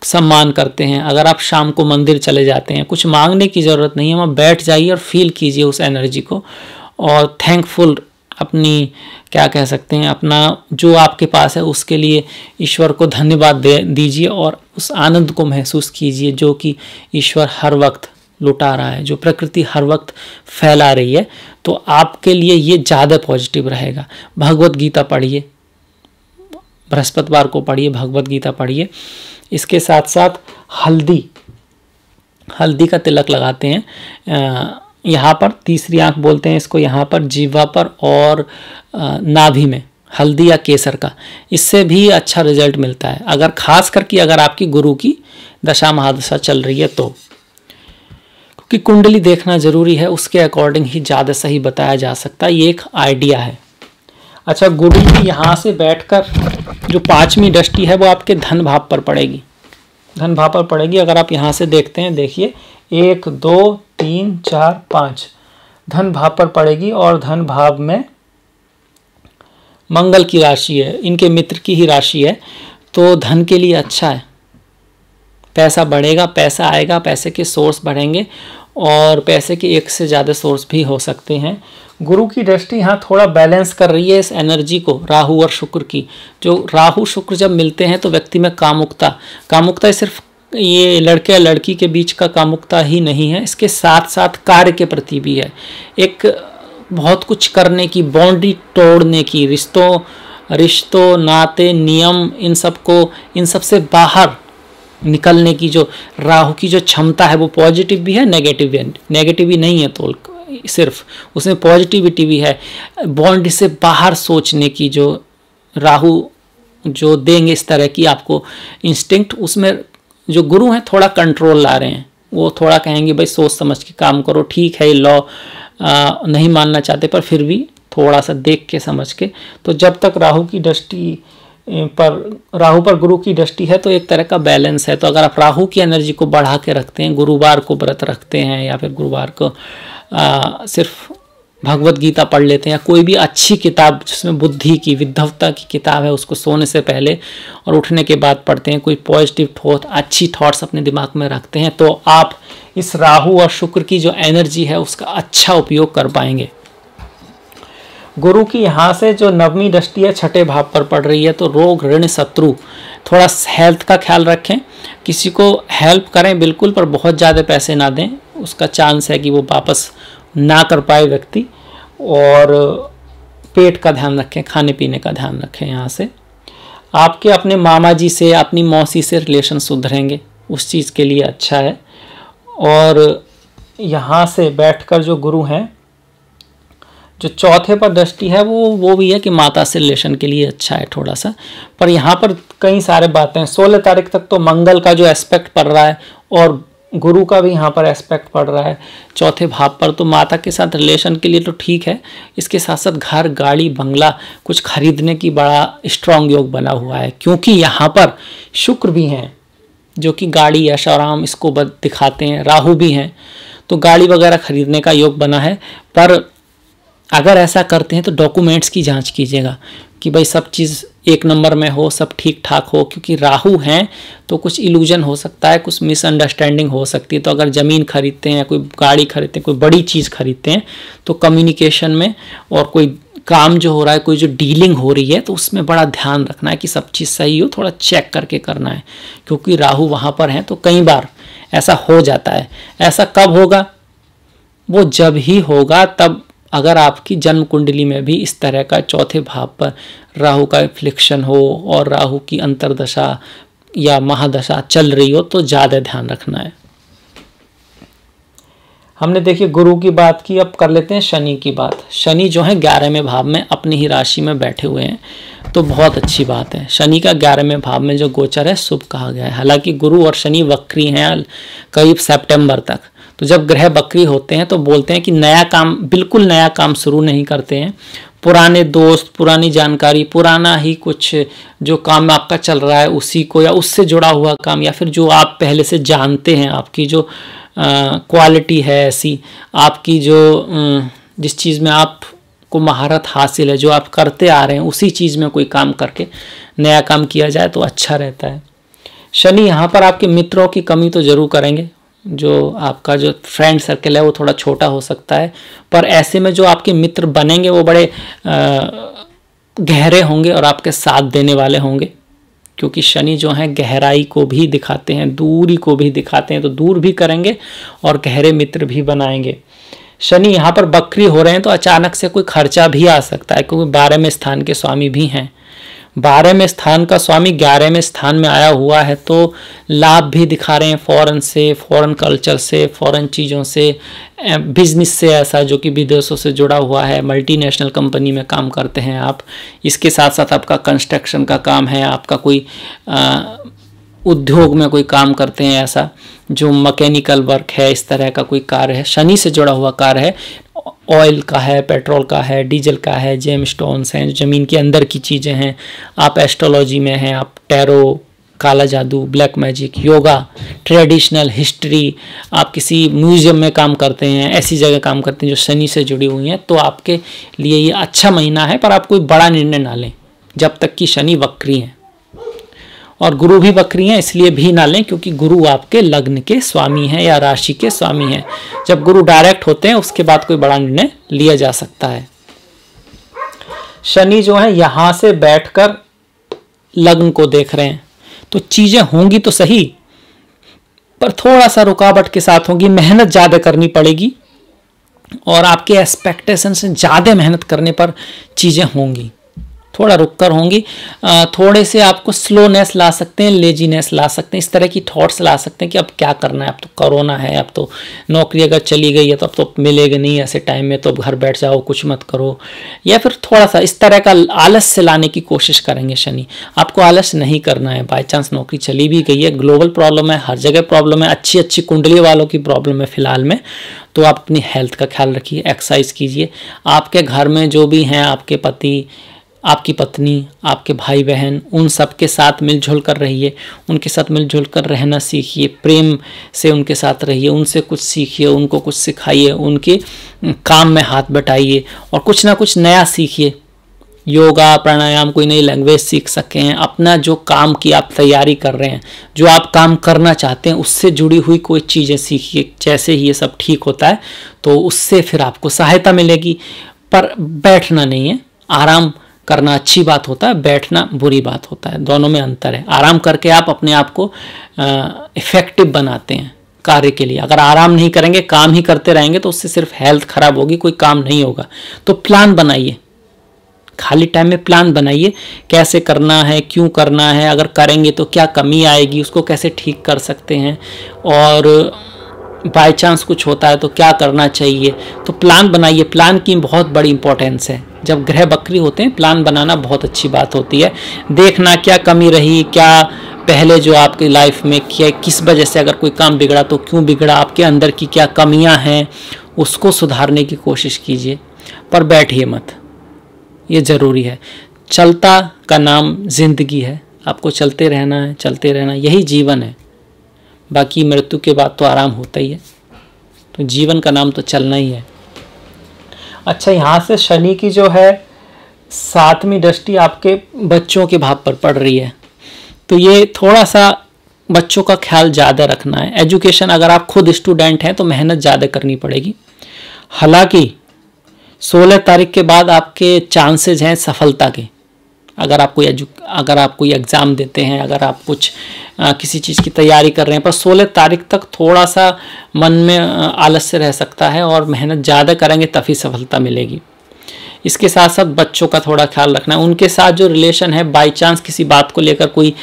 सम्मान करते हैं, अगर आप शाम को मंदिर चले जाते हैं, कुछ मांगने की ज़रूरत नहीं है, वहाँ बैठ जाइए और फील कीजिए उस एनर्जी को, और थैंकफुल अपनी क्या कह सकते हैं, अपना जो आपके पास है उसके लिए ईश्वर को धन्यवाद दीजिए, और उस आनंद को महसूस कीजिए जो कि ईश्वर हर वक्त लुटा रहा है, जो प्रकृति हर वक्त फैला रही है। तो आपके लिए ये ज़्यादा पॉजिटिव रहेगा। भगवत गीता पढ़िए, बृहस्पतिवार को पढ़िए, भगवत गीता पढ़िए। इसके साथ साथ हल्दी का तिलक लगाते हैं, यहाँ पर तीसरी आंख बोलते हैं इसको, यहाँ पर जीवा पर और नाभि में हल्दी या केसर का, इससे भी अच्छा रिजल्ट मिलता है। अगर खास करके अगर आपकी गुरु की दशा महादशा चल रही है तो, क्योंकि कुंडली देखना जरूरी है, उसके अकॉर्डिंग ही ज़्यादा सही बताया जा सकता है। ये एक आइडिया है। अच्छा, गुरु की यहाँ से बैठकर जो 5वीं दृष्टि है वो आपके धन भाव पर पड़ेगी, धन भाव पर पड़ेगी। अगर आप यहाँ से देखते हैं, देखिए 1 2 3 4 5 धन भाव पर पड़ेगी, और धन भाव में मंगल की राशि है, इनके मित्र की ही राशि है, तो धन के लिए अच्छा है, पैसा बढ़ेगा, पैसा आएगा, पैसे के सोर्स बढ़ेंगे और पैसे के एक से ज़्यादा सोर्स भी हो सकते हैं। गुरु की दृष्टि यहाँ थोड़ा बैलेंस कर रही है इस एनर्जी को, राहु और शुक्र की। जो राहु शुक्र जब मिलते हैं तो व्यक्ति में कामुकता सिर्फ ये लड़के या लड़की के बीच का कामुकता ही नहीं है, इसके साथ साथ कार्य के प्रति भी है। एक बहुत कुछ करने की, बाउंड्री तोड़ने की, रिश्तों नाते नियम इन सब से बाहर निकलने की जो राहु की जो क्षमता है वो पॉजिटिव भी है, नेगेटिव भी नहीं है, तो सिर्फ उसमें पॉजिटिविटी भी है। बाउंड्री से बाहर सोचने की जो राहु जो देंगे इस तरह की आपको इंस्टिंक्ट, उसमें जो गुरु हैं थोड़ा कंट्रोल ला रहे हैं। वो थोड़ा कहेंगे भाई सोच समझ के काम करो, ठीक है लॉ नहीं मानना चाहते पर फिर भी थोड़ा सा देख के समझ के। तो जब तक राहु पर गुरु की दृष्टि है तो एक तरह का बैलेंस है। तो अगर आप राहु की एनर्जी को बढ़ा के रखते हैं, गुरुवार को व्रत रखते हैं या फिर गुरुवार को सिर्फ भगवत गीता पढ़ लेते हैं या कोई भी अच्छी किताब जिसमें बुद्धि की, विद्धवता की किताब है उसको सोने से पहले और उठने के बाद पढ़ते हैं, कोई पॉजिटिव थॉट, अच्छी थॉट्स अपने दिमाग में रखते हैं, तो आप इस राहु और शुक्र की जो एनर्जी है उसका अच्छा उपयोग कर पाएंगे। गुरु की यहाँ से जो नवमी दृष्टि है छठे भाव पर पड़ रही है, तो रोग ऋण शत्रु, थोड़ा हेल्थ का ख्याल रखें। किसी को हेल्प करें बिल्कुल, पर बहुत ज़्यादा पैसे ना दें, उसका चांस है कि वो वापस ना कर पाए व्यक्ति। और पेट का ध्यान रखें, खाने पीने का ध्यान रखें। यहाँ से आपके अपने मामा जी से, अपनी मौसी से रिलेशन सुधरेंगे, उस चीज़ के लिए अच्छा है। और यहाँ से बैठकर जो गुरु हैं, जो चौथे पर दृष्टि है वो भी है कि माता से रिलेशन के लिए अच्छा है थोड़ा सा। पर यहाँ पर कई सारे बातें, 16 तारीख तक तो मंगल का जो एस्पेक्ट पड़ रहा है और गुरु का भी यहाँ पर एस्पेक्ट पड़ रहा है चौथे भाव पर, तो माता के साथ रिलेशन के लिए तो ठीक है। इसके साथ साथ घर, गाड़ी, बंगला कुछ खरीदने की बड़ा स्ट्रांग योग बना हुआ है, क्योंकि यहाँ पर शुक्र भी हैं जो कि गाड़ी, यश और आराम इसको दिखाते हैं, राहु भी हैं, तो गाड़ी वगैरह खरीदने का योग बना है। पर अगर ऐसा करते हैं तो डॉक्यूमेंट्स की जांच कीजिएगा कि भाई सब चीज़ एक नंबर में हो, सब ठीक ठाक हो, क्योंकि राहु हैं तो कुछ इल्यूजन हो सकता है, कुछ मिसअंडरस्टैंडिंग हो सकती है। तो अगर ज़मीन खरीदते हैं, कोई गाड़ी खरीदते हैं, कोई बड़ी चीज़ खरीदते हैं, तो कम्युनिकेशन में और कोई काम जो हो रहा है, कोई जो डीलिंग हो रही है, तो उसमें बड़ा ध्यान रखना है कि सब चीज़ सही हो, थोड़ा चेक करके करना है, क्योंकि राहु वहाँ पर हैं। तो कई बार ऐसा हो जाता है। ऐसा कब होगा? वो जब ही होगा तब अगर आपकी जन्म कुंडली में भी इस तरह का चौथे भाव पर राहु का एफ्लिक्शन हो और राहु की अंतर्दशा या महादशा चल रही हो, तो ज़्यादा ध्यान रखना है। हमने देखिए गुरु की बात की, अब कर लेते हैं शनि की बात। शनि जो है 11वें भाव में अपनी ही राशि में बैठे हुए हैं, तो बहुत अच्छी बात है। शनि का 11वें भाव में जो गोचर है शुभ कहा गया है। हालांकि गुरु और शनि वक्री हैं करीब सितंबर तक, तो जब ग्रह वक्री होते हैं तो बोलते हैं कि नया काम, बिल्कुल नया काम शुरू नहीं करते हैं। पुराने दोस्त, पुरानी जानकारी, पुराना ही कुछ जो काम आपका चल रहा है उसी को, या उससे जुड़ा हुआ काम, या फिर जो आप पहले से जानते हैं, आपकी जो क्वालिटी है ऐसी, आपकी जो जिस चीज़ में आपको महारत हासिल है, जो आप करते आ रहे हैं, उसी चीज़ में कोई काम करके नया काम किया जाए तो अच्छा रहता है। शनि यहाँ पर आपके मित्रों की कमी तो ज़रूर करेंगे। जो आपका जो फ्रेंड सर्कल है वो थोड़ा छोटा हो सकता है, पर ऐसे में जो आपके मित्र बनेंगे वो बड़े गहरे होंगे और आपके साथ देने वाले होंगे, क्योंकि शनि जो है गहराई को भी दिखाते हैं, दूरी को भी दिखाते हैं, तो दूर भी करेंगे और गहरे मित्र भी बनाएंगे। शनि यहाँ पर वक्री हो रहे हैं तो अचानक से कोई खर्चा भी आ सकता है, क्योंकि 12वें स्थान के स्वामी भी हैं। 12वें स्थान का स्वामी 11वें स्थान में आया हुआ है, तो लाभ भी दिखा रहे हैं फॉरेन से, फॉरेन कल्चर से, फॉरेन चीज़ों से, बिजनेस से, ऐसा जो कि विदेशों से जुड़ा हुआ है, मल्टीनेशनल कंपनी में काम करते हैं आप। इसके साथ साथ आपका कंस्ट्रक्शन का काम है, आपका कोई उद्योग में कोई काम करते हैं, ऐसा जो मैकेनिकल वर्क है, इस तरह का कोई कार्य है, शनि से जुड़ा हुआ कार्य है, ऑयल का है, पेट्रोल का है, डीजल का है, जेम स्टोन्स हैं, ज़मीन के अंदर की चीज़ें हैं, आप एस्ट्रोलॉजी में हैं, आप टैरो, काला जादू, black magic, yoga, traditional history, आप किसी म्यूज़ियम में काम करते हैं, ऐसी जगह काम करते हैं जो शनि से जुड़ी हुई हैं, तो आपके लिए ये अच्छा महीना है। पर आप कोई बड़ा निर्णय ना लें जब तक कि शनि वक्री हैं। और गुरु भी वक्री हैं, इसलिए भी ना लें क्योंकि गुरु आपके लग्न के स्वामी हैं या राशि के स्वामी हैं। जब गुरु डायरेक्ट होते हैं उसके बाद कोई बड़ा निर्णय लिया जा सकता है। शनि जो है यहां से बैठकर लग्न को देख रहे हैं, तो चीजें होंगी तो सही, पर थोड़ा सा रुकावट के साथ होंगी, मेहनत ज्यादा करनी पड़ेगी और आपके एक्सपेक्टेशन से ज्यादा मेहनत करने पर चीजें होंगी, थोड़ा रुककर होंगी। थोड़े से आपको स्लोनेस ला सकते हैं, लेजीनेस ला सकते हैं, इस तरह की थॉट्स ला सकते हैं कि अब क्या करना है, अब तो कोरोना है, अब तो नौकरी अगर चली गई है तो अब तो मिलेगा नहीं ऐसे टाइम में, तो घर बैठ जाओ कुछ मत करो, या फिर थोड़ा सा इस तरह का आलस से लाने की कोशिश करेंगे शनि। आपको आलस नहीं करना है। बाई चांस नौकरी चली भी गई है, ग्लोबल प्रॉब्लम है, हर जगह प्रॉब्लम है, अच्छी अच्छी कुंडली वालों की प्रॉब्लम है फिलहाल में, तो आप अपनी हेल्थ का ख्याल रखिए, एक्सरसाइज कीजिए। आपके घर में जो भी हैं, आपके पति, आपकी पत्नी, आपके भाई बहन, उन सब के साथ मिलजुल कर रहिए, उनके साथ मिलजुल कर रहना सीखिए, प्रेम से उनके साथ रहिए, उनसे कुछ सीखिए, उनको कुछ सिखाइए, उनके काम में हाथ बटाइए और कुछ ना कुछ नया सीखिए। योगा, प्राणायाम, कोई नई लैंग्वेज सीख सकें, अपना जो काम की आप तैयारी कर रहे हैं, जो आप काम करना चाहते हैं, उससे जुड़ी हुई कोई चीज़ें सीखिए। जैसे ही ये सब ठीक होता है तो उससे फिर आपको सहायता मिलेगी। पर बैठना नहीं है, आराम करना अच्छी बात होता है, बैठना बुरी बात होता है, दोनों में अंतर है। आराम करके आप अपने आप को इफेक्टिव बनाते हैं कार्य के लिए। अगर आराम नहीं करेंगे, काम ही करते रहेंगे, तो उससे सिर्फ हेल्थ खराब होगी, कोई काम नहीं होगा। तो प्लान बनाइए, खाली टाइम में प्लान बनाइए, कैसे करना है, क्यों करना है, अगर करेंगे तो क्या कमी आएगी, उसको कैसे ठीक कर सकते हैं, और बाय चांस कुछ होता है तो क्या करना चाहिए। तो प्लान बनाइए, प्लान की बहुत बड़ी इंपॉर्टेंस है। जब ग्रह बकरी होते हैं, प्लान बनाना बहुत अच्छी बात होती है। देखना क्या कमी रही, क्या पहले जो आपकी लाइफ में किया, किस वजह से अगर कोई काम बिगड़ा तो क्यों बिगड़ा, आपके अंदर की क्या कमियां हैं, उसको सुधारने की कोशिश कीजिए, पर बैठिए मत, ये ज़रूरी है। चलता का नाम जिंदगी है, आपको चलते रहना है, चलते रहना, यही जीवन है। बाकी मृत्यु के बाद तो आराम होता ही है, तो जीवन का नाम तो चलना ही है। अच्छा, यहाँ से शनि की जो है 7वीं दृष्टि आपके बच्चों के भाव पर पड़ रही है, तो ये थोड़ा सा बच्चों का ख्याल ज़्यादा रखना है। एजुकेशन, अगर आप खुद स्टूडेंट हैं तो मेहनत ज़्यादा करनी पड़ेगी। हालांकि 16 तारीख के बाद आपके चांसेस हैं सफलता के। अगर आप कोई एग्ज़ाम देते हैं, अगर आप कुछ किसी चीज़ की तैयारी कर रहे हैं, पर 16 तारीख तक थोड़ा सा मन में आलस्य रह सकता है और मेहनत ज़्यादा करेंगे तभी सफलता मिलेगी। इसके साथ साथ बच्चों का थोड़ा ख्याल रखना है। उनके साथ जो रिलेशन है, बाई चांस किसी बात को लेकर कोई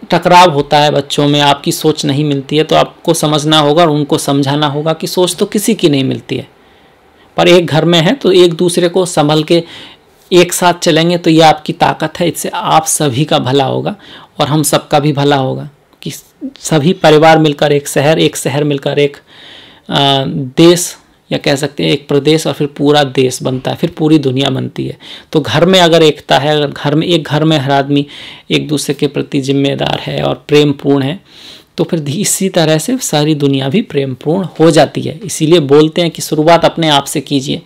टकराव होता है बच्चों में, आपकी सोच नहीं मिलती है, तो आपको समझना होगा और उनको समझाना होगा कि सोच तो किसी की नहीं मिलती है, पर एक घर में है तो एक दूसरे को संभल के एक साथ चलेंगे तो ये आपकी ताकत है। इससे आप सभी का भला होगा और हम सबका भी भला होगा कि सभी परिवार मिलकर एक शहर मिलकर एक देश, या कह सकते हैं एक प्रदेश, और फिर पूरा देश बनता है, फिर पूरी दुनिया बनती है। तो घर में अगर एकता है, अगर घर में हर आदमी एक दूसरे के प्रति जिम्मेदार है और प्रेम पूर्ण है, तो फिर इसी तरह से सारी दुनिया भी प्रेम पूर्ण हो जाती है। इसीलिए बोलते हैं कि शुरुआत अपने आप से कीजिए।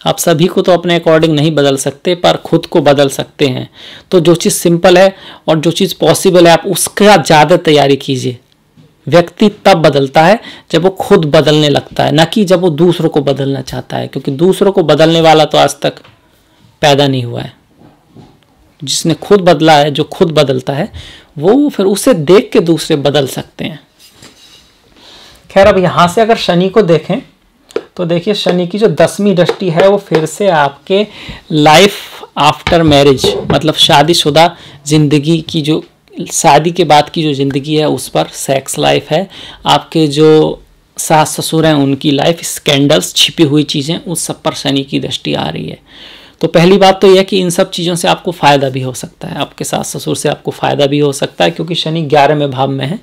आप सभी को तो अपने अकॉर्डिंग नहीं बदल सकते, पर खुद को बदल सकते हैं। तो जो चीज़ सिंपल है और जो चीज़ पॉसिबल है, आप उसका ज़्यादा तैयारी कीजिए। व्यक्ति तब बदलता है जब वो खुद बदलने लगता है, न कि जब वो दूसरों को बदलना चाहता है, क्योंकि दूसरों को बदलने वाला तो आज तक पैदा नहीं हुआ है। जिसने खुद बदला है, जो खुद बदलता है, वो फिर उसे देख के दूसरे बदल सकते हैं। खैर, अब यहाँ से अगर शनि को देखें तो देखिए, शनि की जो 10वीं दृष्टि है वो फिर से आपके लाइफ आफ्टर मैरिज, मतलब शादीशुदा जिंदगी की, जो शादी के बाद की जो ज़िंदगी है उस पर, सेक्स लाइफ है, आपके जो सास ससुर हैं उनकी लाइफ, स्कैंडल्स, छिपी हुई चीज़ें, उस सब पर शनि की दृष्टि आ रही है। तो पहली बात तो यह कि इन सब चीज़ों से आपको फ़ायदा भी हो सकता है, आपके सास ससुर से आपको फ़ायदा भी हो सकता है क्योंकि शनि 11वें भाव में है,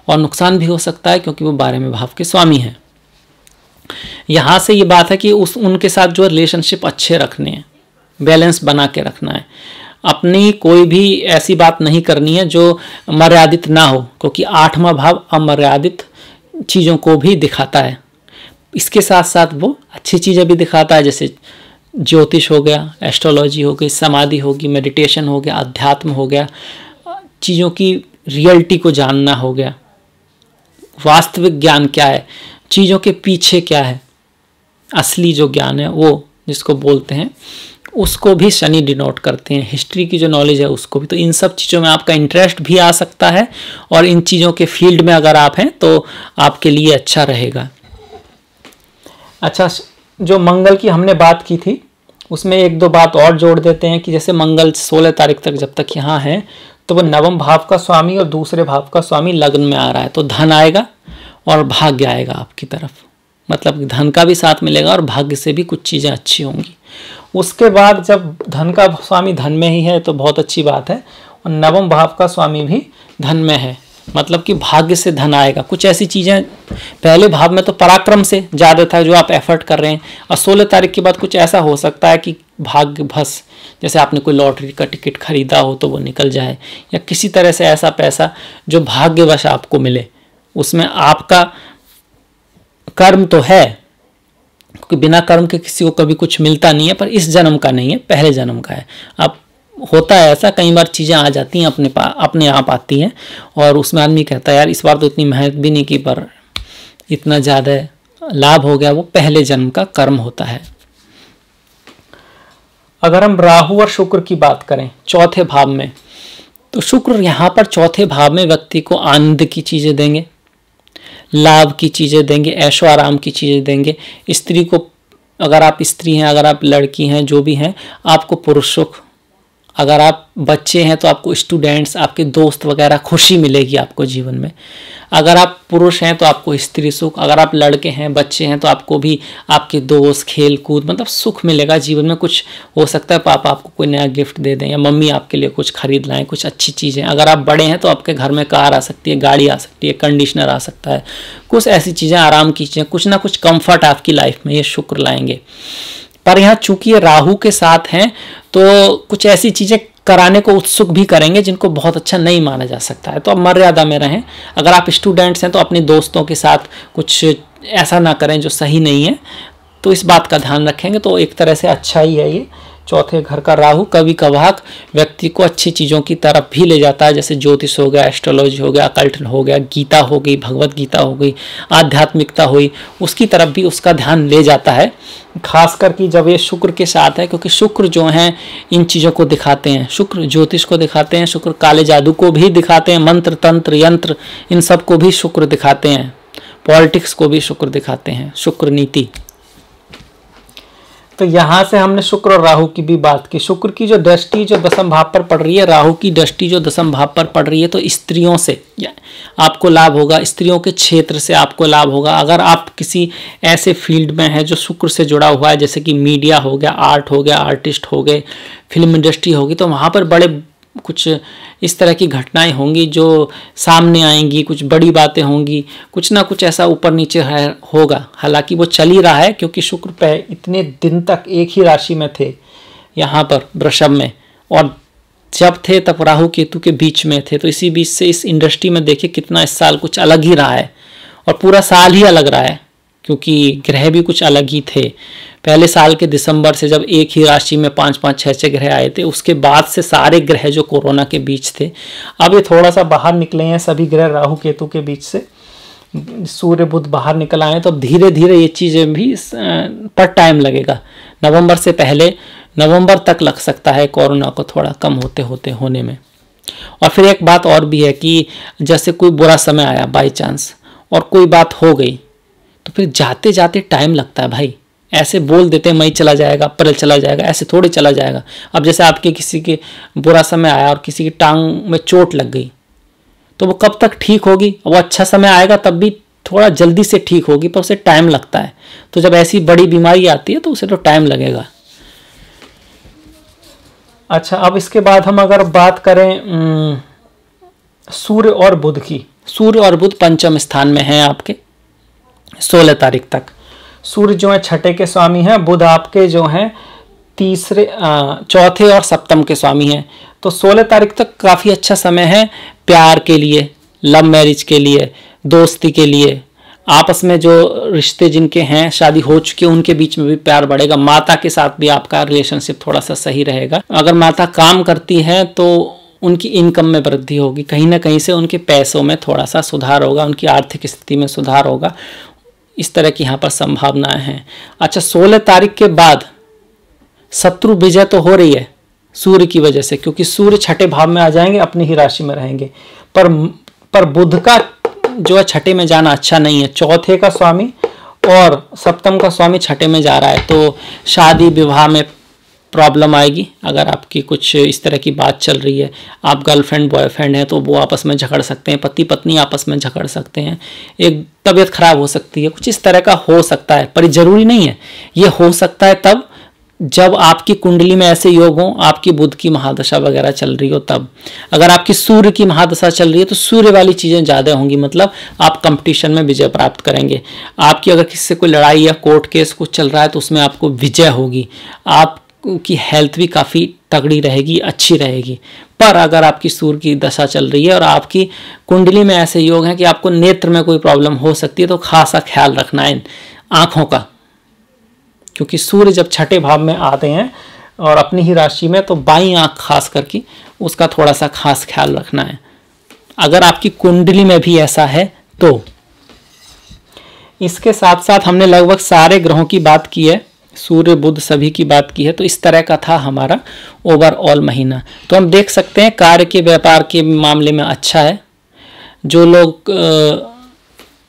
और नुकसान भी हो सकता है क्योंकि वो 12वें भाव के स्वामी हैं। यहाँ से ये बात है कि उनके साथ जो रिलेशनशिप अच्छे रखने हैं, बैलेंस बना के रखना है। अपनी कोई भी ऐसी बात नहीं करनी है जो मर्यादित ना हो, क्योंकि 8वां भाव अमर्यादित चीज़ों को भी दिखाता है। इसके साथ साथ वो अच्छी चीज़ें भी दिखाता है, जैसे ज्योतिष हो गया, एस्ट्रोलॉजी हो गई, समाधि होगी, मेडिटेशन हो गया, अध्यात्म हो गया, चीज़ों की रियलिटी को जानना हो गया, वास्तविक ज्ञान क्या है, चीज़ों के पीछे क्या है, असली जो ज्ञान है वो जिसको बोलते हैं, उसको भी शनि डिनोट करते हैं। हिस्ट्री की जो नॉलेज है उसको भी। तो इन सब चीज़ों में आपका इंटरेस्ट भी आ सकता है और इन चीज़ों के फील्ड में अगर आप हैं तो आपके लिए अच्छा रहेगा। अच्छा, जो मंगल की हमने बात की थी उसमें एक दो बात और जोड़ देते हैं कि जैसे मंगल 16 तारीख तक जब तक यहाँ है तो वो नवम भाव का स्वामी और दूसरे भाव का स्वामी लग्न में आ रहा है, तो धन आएगा और भाग्य आएगा आपकी तरफ, मतलब धन का भी साथ मिलेगा और भाग्य से भी कुछ चीज़ें अच्छी होंगी। उसके बाद जब धन का स्वामी धन में ही है तो बहुत अच्छी बात है, और नवम भाव का स्वामी भी धन में है, मतलब कि भाग्य से धन आएगा। कुछ ऐसी चीज़ें पहले भाव में तो पराक्रम से ज़्यादा था जो आप एफर्ट कर रहे हैं, और 16 तारीख के बाद कुछ ऐसा हो सकता है कि भाग्य भस, जैसे आपने कोई लॉटरी का टिकट खरीदा हो तो वो निकल जाए, या किसी तरह से ऐसा पैसा जो भाग्यवश आपको मिले। उसमें आपका कर्म तो है, क्योंकि बिना कर्म के किसी को कभी कुछ मिलता नहीं है, पर इस जन्म का नहीं है, पहले जन्म का है। अब होता है ऐसा, कई बार चीज़ें आ जाती हैं अपने आप आती हैं, और उसमें आदमी कहता है यार इस बार तो इतनी मेहनत भी नहीं की पर इतना ज़्यादा लाभ हो गया, वो पहले जन्म का कर्म होता है। अगर हम राहु और शुक्र की बात करें चौथे भाव में, तो शुक्र यहाँ पर चौथे भाव में व्यक्ति को आनंद की चीज़ें देंगे, लाभ की चीज़ें देंगे, ऐशो आराम की चीज़ें देंगे। स्त्री को, अगर आप स्त्री हैं, अगर आप लड़की हैं, जो भी हैं, आपको पुरुष सुख, अगर आप बच्चे हैं तो आपको स्टूडेंट्स, आपके दोस्त वगैरह, खुशी मिलेगी आपको जीवन में। अगर आप पुरुष हैं तो आपको स्त्री सुख, अगर आप लड़के हैं, बच्चे हैं, तो आपको भी आपके दोस्त, खेल कूद, मतलब सुख मिलेगा जीवन में। कुछ हो सकता है पापा आपको कोई नया गिफ्ट दे दें, या मम्मी आपके लिए कुछ खरीद लाएं, कुछ अच्छी चीज़ें। अगर आप बड़े हैं तो आपके घर में कार आ सकती है, गाड़ी आ सकती है, कंडीशनर आ सकता है, कुछ ऐसी चीज़ें, आराम की चीज़ें, कुछ ना कुछ कंफर्ट आपकी लाइफ में ये शुक्र लाएंगे। पर यहाँ चूंकि ये राहु के साथ हैं तो कुछ ऐसी चीज़ें कराने को उत्सुक भी करेंगे जिनको बहुत अच्छा नहीं माना जा सकता है, तो अब मर्यादा में रहें। अगर आप स्टूडेंट्स हैं तो अपने दोस्तों के साथ कुछ ऐसा ना करें जो सही नहीं है, तो इस बात का ध्यान रखेंगे तो एक तरह से अच्छा ही है। ये चौथे घर का राहु कभी कभार व्यक्ति को अच्छी चीज़ों की तरफ भी ले जाता है, जैसे ज्योतिष हो गया, एस्ट्रोलॉजी हो गया, अकल्ट हो गया, गीता हो गई, भगवत गीता हो गई, आध्यात्मिकता हुई, उसकी तरफ भी उसका ध्यान ले जाता है, खास करके जब ये शुक्र के साथ है, क्योंकि शुक्र जो हैं इन चीज़ों को दिखाते हैं। शुक्र ज्योतिष को दिखाते हैं, शुक्र काले जादू को भी दिखाते हैं, मंत्र तंत्र यंत्र इन सब को भी शुक्र दिखाते हैं, पॉलिटिक्स को भी शुक्र दिखाते हैं, शुक्र नीति। तो यहाँ से हमने शुक्र और राहु की भी बात की। शुक्र की जो दृष्टि जो दशम भाव पर पड़ रही है, राहु की दृष्टि जो दशम भाव पर पड़ रही है, तो स्त्रियों से आपको लाभ होगा, स्त्रियों के क्षेत्र से आपको लाभ होगा। अगर आप किसी ऐसे फील्ड में हैं जो शुक्र से जुड़ा हुआ है, जैसे कि मीडिया हो गया, आर्ट हो गया, आर्टिस्ट हो गए, फिल्म इंडस्ट्री होगी, तो वहाँ पर बड़े कुछ इस तरह की घटनाएं होंगी जो सामने आएंगी, कुछ बड़ी बातें होंगी, कुछ ना कुछ ऐसा ऊपर नीचे होगा। हालांकि वो चल ही रहा है, क्योंकि शुक्र पे इतने दिन तक एक ही राशि में थे यहाँ पर वृषभ में, और जब थे तब राहु केतु के बीच में थे, तो इसी बीच से इस इंडस्ट्री में देखिए कितना इस साल कुछ अलग ही रहा है, और पूरा साल ही अलग रहा है, क्योंकि ग्रह भी कुछ अलग ही थे। पहले साल के दिसंबर से जब एक ही राशि में 5-5, 6-6 ग्रह आए थे, उसके बाद से सारे ग्रह जो कोरोना के बीच थे, अब ये थोड़ा सा बाहर निकले हैं सभी ग्रह राहु केतु के बीच से, सूर्य बुध बाहर निकल आए, तो धीरे धीरे ये चीज़ें भी पर टाइम लगेगा। नवंबर से पहले, नवंबर तक लग सकता है कोरोना को थोड़ा कम होते होते होने में। और फिर एक बात और भी है कि जैसे कोई बुरा समय आया बाई चांस और कोई बात हो गई, तो फिर जाते जाते टाइम लगता है भाई। ऐसे बोल देते हैं मई चला जाएगा, अप्रैल चला जाएगा, ऐसे थोड़े चला जाएगा। अब जैसे आपके किसी के बुरा समय आया और किसी की टांग में चोट लग गई, तो वो कब तक ठीक होगी? वो अच्छा समय आएगा तब भी थोड़ा जल्दी से ठीक होगी, पर उसे टाइम लगता है। तो जब ऐसी बड़ी बीमारी आती है तो उसे तो टाइम लगेगा। अच्छा, अब इसके बाद हम अगर बात करें सूर्य और बुध की। सूर्य और बुध पंचम स्थान में हैं आपके 16 तारीख तक। सूर्य जो है छठे के स्वामी हैं, बुध आपके जो हैं चौथे और सप्तम के स्वामी हैं। तो 16 तारीख तक काफ़ी अच्छा समय है प्यार के लिए, लव मैरिज के लिए, दोस्ती के लिए, आपस में जो रिश्ते जिनके हैं शादी हो चुके उनके बीच में भी प्यार बढ़ेगा। माता के साथ भी आपका रिलेशनशिप थोड़ा सा सही रहेगा। अगर माता काम करती है तो उनकी इनकम में वृद्धि होगी, कहीं ना कहीं से उनके पैसों में थोड़ा सा सुधार होगा, उनकी आर्थिक स्थिति में सुधार होगा। इस तरह की यहाँ पर संभावनाएं हैं। अच्छा, 16 तारीख के बाद शत्रु विजय तो हो रही है सूर्य की वजह से, क्योंकि सूर्य छठे भाव में आ जाएंगे, अपनी ही राशि में रहेंगे। पर बुध का जो है छठे में जाना अच्छा नहीं है। चौथे का स्वामी और सप्तम का स्वामी छठे में जा रहा है, तो शादी विवाह में प्रॉब्लम आएगी। अगर आपकी कुछ इस तरह की बात चल रही है, आप गर्लफ्रेंड बॉयफ्रेंड हैं, तो वो आपस में झगड़ सकते हैं, पति पत्नी आपस में झगड़ सकते हैं, एक तबीयत खराब हो सकती है, कुछ इस तरह का हो सकता है। पर जरूरी नहीं है, ये हो सकता है तब जब आपकी कुंडली में ऐसे योग हो, आपकी बुध की महादशा वगैरह चल रही हो तब। अगर आपकी सूर्य की महादशा चल रही है तो सूर्य वाली चीज़ें ज़्यादा होंगी, मतलब आप कंपटीशन में विजय प्राप्त करेंगे। आपकी अगर किसी से कोई लड़ाई या कोर्ट केस कुछ चल रहा है तो उसमें आपको विजय होगी। आपकी हेल्थ भी काफ़ी तगड़ी रहेगी, अच्छी रहेगी। पर अगर आपकी सूर्य की दशा चल रही है और आपकी कुंडली में ऐसे योग हैं कि आपको नेत्र में कोई प्रॉब्लम हो सकती है, तो खासा ख्याल रखना है आँखों का, क्योंकि सूर्य जब छठे भाव में आते हैं और अपनी ही राशि में, तो बाईं आंख खास करके उसका थोड़ा सा खास ख्याल रखना है। अगर आपकी कुंडली में भी ऐसा है तो। इसके साथ साथ हमने लगभग सारे ग्रहों की बात की है, सूर्य बुध सभी की बात की है। तो इस तरह का था हमारा ओवरऑल महीना। तो हम देख सकते हैं कार्य के व्यापार के मामले में अच्छा है। जो लोग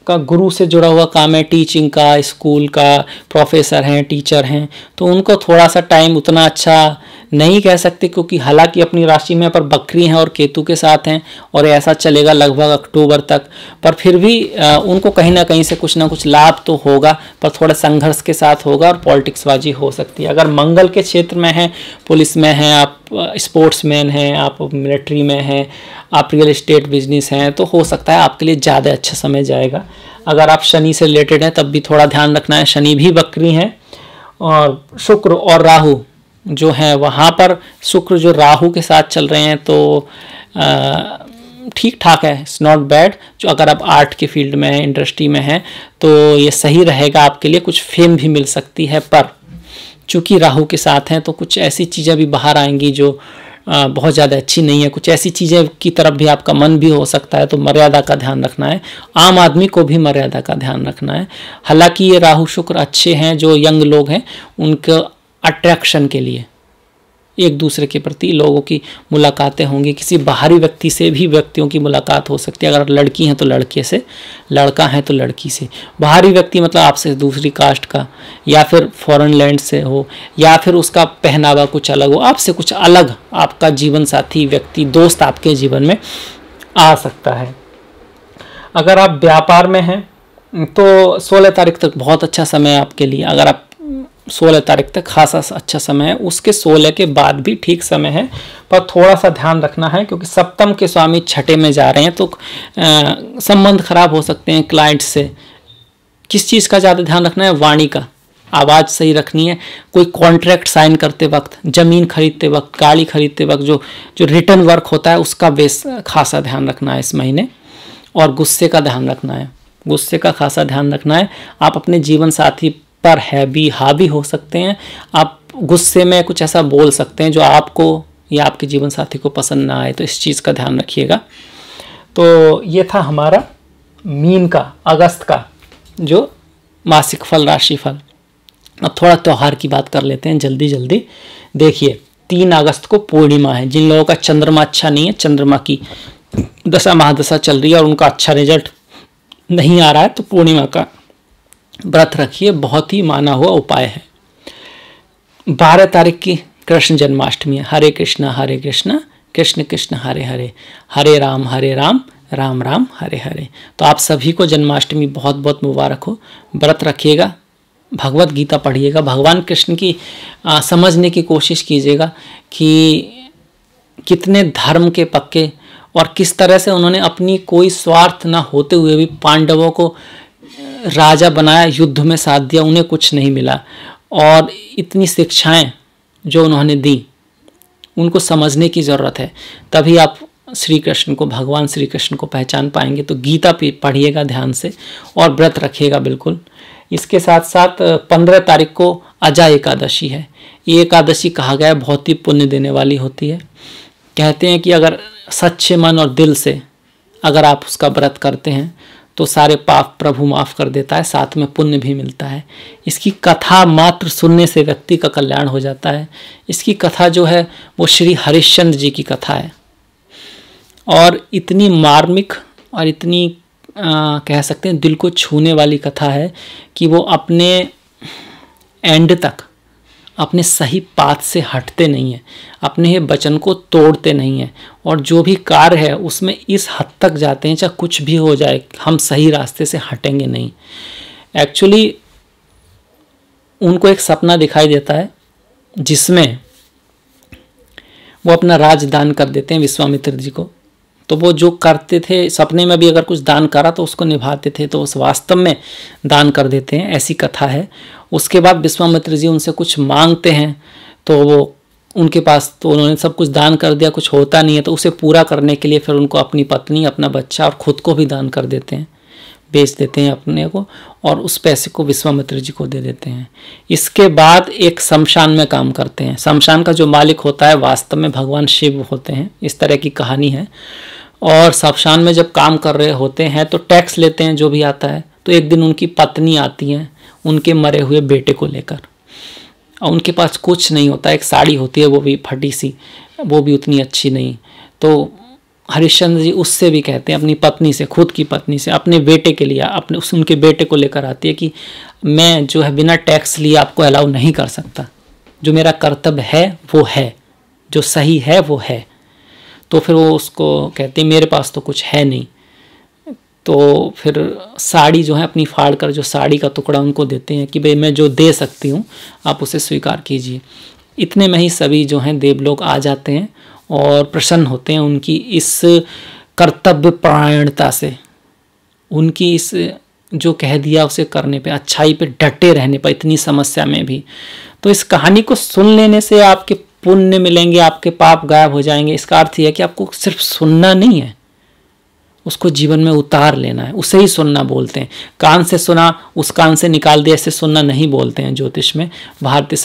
का गुरु से जुड़ा हुआ काम है, टीचिंग का, स्कूल का, प्रोफेसर हैं, टीचर हैं, तो उनको थोड़ा सा टाइम उतना अच्छा नहीं कह सकते, क्योंकि हालांकि अपनी राशि में पर बकरी हैं और केतु के साथ हैं और ऐसा चलेगा लगभग अक्टूबर तक। पर फिर भी उनको कहीं ना कहीं से कुछ ना कुछ लाभ तो होगा, पर थोड़ा संघर्ष के साथ होगा और पॉलिटिक्सबाजी हो सकती है। अगर मंगल के क्षेत्र में हैं, पुलिस में हैं, आप स्पोर्ट्समैन हैं, आप मिलिट्री में हैं, आप रियल एस्टेट बिजनेस हैं, तो हो सकता है आपके लिए ज़्यादा अच्छा समय जाएगा। अगर आप शनि से रिलेटेड हैं तब भी थोड़ा ध्यान रखना है, शनि भी वक्री हैं। और शुक्र और राहु जो है, वहाँ पर शुक्र जो राहु के साथ चल रहे हैं, तो ठीक ठाक है, इट्स नॉट बैड। जो अगर आप आर्ट के फील्ड में हैं, इंडस्ट्री में हैं, तो ये सही रहेगा आपके लिए, कुछ फेम भी मिल सकती है। पर चूँकि राहु के साथ हैं तो कुछ ऐसी चीज़ें भी बाहर आएंगी जो बहुत ज़्यादा अच्छी नहीं है। कुछ ऐसी चीज़ें की तरफ भी आपका मन भी हो सकता है, तो मर्यादा का ध्यान रखना है। आम आदमी को भी मर्यादा का ध्यान रखना है। हालांकि ये राहु शुक्र अच्छे हैं, जो यंग लोग हैं उनके अट्रैक्शन के लिए, एक दूसरे के प्रति लोगों की मुलाकातें होंगी, किसी बाहरी व्यक्ति से भी व्यक्तियों की मुलाकात हो सकती है। अगर लड़की हैं तो लड़के से, लड़का है तो लड़की से। बाहरी व्यक्ति मतलब आपसे दूसरी कास्ट का, या फिर फॉरेन लैंड से हो, या फिर उसका पहनावा कुछ अलग हो, आपसे कुछ अलग आपका जीवन साथी व्यक्ति, दोस्त आपके जीवन में आ सकता है। अगर आप व्यापार में हैं तो 16 तारीख तक बहुत अच्छा समय है आपके लिए। अगर आप 16 तारीख तक खासा अच्छा समय है, उसके 16 के बाद भी ठीक समय है, पर थोड़ा सा ध्यान रखना है, क्योंकि सप्तम के स्वामी छठे में जा रहे हैं, तो संबंध खराब हो सकते हैं क्लाइंट से। किस चीज़ का ज़्यादा ध्यान रखना है? वाणी का, आवाज़ सही रखनी है। कोई कॉन्ट्रैक्ट साइन करते वक्त, ज़मीन खरीदते वक्त, गाड़ी खरीदते वक्त जो रिटर्न वर्क होता है उसका बेस खासा ध्यान रखना है इस महीने। और गुस्से का ध्यान रखना है, गुस्से का खासा ध्यान रखना है। आप अपने जीवन साथी पर हावी हो सकते हैं। आप गुस्से में कुछ ऐसा बोल सकते हैं जो आपको या आपके जीवन साथी को पसंद ना आए, तो इस चीज़ का ध्यान रखिएगा। तो ये था हमारा मीन का अगस्त का जो मासिक फल, राशि फल। अब थोड़ा त्यौहार की बात कर लेते हैं जल्दी जल्दी। देखिए 3 अगस्त को पूर्णिमा है। जिन लोगों का चंद्रमा अच्छा नहीं है, चंद्रमा की दशा महादशा चल रही है और उनका अच्छा रिजल्ट नहीं आ रहा है, तो पूर्णिमा का व्रत रखिए, बहुत ही माना हुआ उपाय है। 12 तारीख की कृष्ण जन्माष्टमी है। हरे कृष्णा कृष्ण कृष्ण हरे हरे, हरे राम राम राम हरे हरे। तो आप सभी को जन्माष्टमी बहुत बहुत मुबारक हो। व्रत रखिएगा, भगवत गीता पढ़िएगा, भगवान कृष्ण की समझने की कोशिश कीजिएगा कि कितने धर्म के पक्के और किस तरह से उन्होंने अपनी कोई स्वार्थ ना होते हुए भी पांडवों को राजा बनाया, युद्ध में साथ दिया, उन्हें कुछ नहीं मिला। और इतनी शिक्षाएं जो उन्होंने दी, उनको समझने की ज़रूरत है, तभी आप श्री कृष्ण को, भगवान श्री कृष्ण को पहचान पाएंगे। तो गीता पढ़िएगा ध्यान से और व्रत रखिएगा बिल्कुल। इसके साथ साथ 15 तारीख को अजा एकादशी है। ये एकादशी कहा गया है बहुत ही पुण्य देने वाली होती है। कहते हैं कि अगर सच्चे मन और दिल से अगर आप उसका व्रत करते हैं तो सारे पाप प्रभु माफ़ कर देता है, साथ में पुण्य भी मिलता है। इसकी कथा मात्र सुनने से व्यक्ति का कल्याण हो जाता है। इसकी कथा जो है वो श्री हरिश्चंद्र जी की कथा है और इतनी मार्मिक और इतनी कह सकते हैं दिल को छूने वाली कथा है कि वो अपने एंड तक अपने सही पाथ से हटते नहीं हैं, अपने वचन को तोड़ते नहीं हैं और जो भी कार्य है उसमें इस हद तक जाते हैं चाहे कुछ भी हो जाए हम सही रास्ते से हटेंगे नहीं। एक्चुअली उनको एक सपना दिखाई देता है जिसमें वो अपना राज दान कर देते हैं विश्वामित्र जी को। तो वो जो करते थे सपने में भी अगर कुछ दान करा तो उसको निभाते थे, तो उस वास्तव में दान कर देते हैं, ऐसी कथा है। उसके बाद विश्वामित्र जी उनसे कुछ मांगते हैं तो वो उनके पास तो उन्होंने सब कुछ दान कर दिया, कुछ होता नहीं है, तो उसे पूरा करने के लिए फिर उनको अपनी पत्नी, अपना बच्चा और खुद को भी दान कर देते हैं, बेच देते हैं अपने को और उस पैसे को विश्वामित्र जी को दे देते हैं। इसके बाद एक शमशान में काम करते हैं। शमशान का जो मालिक होता है वास्तव में भगवान शिव होते हैं, इस तरह की कहानी है। और शमशान में जब काम कर रहे होते हैं तो टैक्स लेते हैं जो भी आता है। तो एक दिन उनकी पत्नी आती हैं उनके मरे हुए बेटे को लेकर और उनके पास कुछ नहीं होता, एक साड़ी होती है वो भी फटी सी, वो भी उतनी अच्छी नहीं। तो हरिश्चंद्र जी उससे भी कहते हैं अपनी पत्नी से, खुद की पत्नी से, अपने बेटे के लिए, अपने उनके बेटे को लेकर आती है कि मैं जो है बिना टैक्स लिए आपको अलाउ नहीं कर सकता, जो मेरा कर्तव्य है वो है, जो सही है वो है। तो फिर वो उसको कहते हैं मेरे पास तो कुछ है नहीं। तो फिर साड़ी जो है अपनी फाड़ कर जो साड़ी का टुकड़ा उनको देते हैं कि भाई मैं जो दे सकती हूँ आप उसे स्वीकार कीजिए। इतने में ही सभी जो हैं देवलोग आ जाते हैं और प्रसन्न होते हैं उनकी इस कर्तव्य परायणता से, उनकी इस जो कह दिया उसे करने पे, अच्छाई पे डटे रहने पर इतनी समस्या में भी। तो इस कहानी को सुन लेने से आपके पुण्य मिलेंगे, आपके पाप गायब हो जाएंगे। इसका अर्थ यह है कि आपको सिर्फ सुनना नहीं है, उसको जीवन में उतार लेना है। उसे ही सुनना बोलते हैं। कान से सुना उस कान से निकाल दिया, ऐसे सुनना नहीं बोलते हैं ज्योतिष में। भारतीय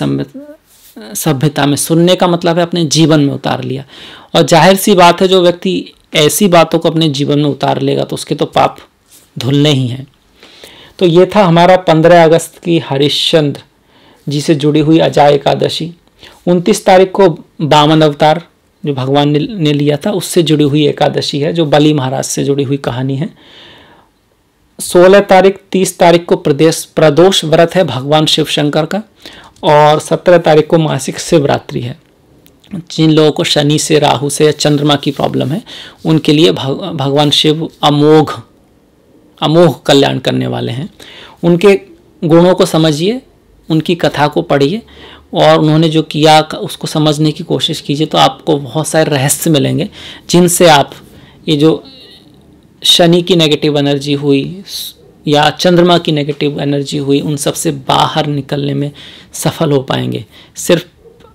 सभ्यता में सुनने का मतलब है अपने जीवन में उतार लिया। और जाहिर सी बात है जो व्यक्ति ऐसी बातों को अपने जीवन में उतार लेगा तो उसके तो पाप धुलने ही हैं। तो ये था हमारा 15 अगस्त की हरिश्चंद्र जी से जुड़ी हुई अजाय एकादशी। 29 तारीख को वामन अवतार जो भगवान ने लिया था उससे जुड़ी हुई एकादशी है, जो बलि महाराज से जुड़ी हुई कहानी है। 16 तारीख 30 तारीख को प्रदोष व्रत है भगवान शिव शंकर का और 17 तारीख को मासिक शिवरात्रि है। जिन लोगों को शनि से, राहु से या चंद्रमा की प्रॉब्लम है उनके लिए भगवान शिव अमोघ कल्याण करने वाले हैं। उनके गुणों को समझिए, उनकी कथा को पढ़िए और उन्होंने जो किया उसको समझने की कोशिश कीजिए, तो आपको बहुत सारे रहस्य मिलेंगे जिनसे आप ये जो शनि की नेगेटिव एनर्जी हुई या चंद्रमा की नेगेटिव एनर्जी हुई उन सब से बाहर निकलने में सफल हो पाएंगे। सिर्फ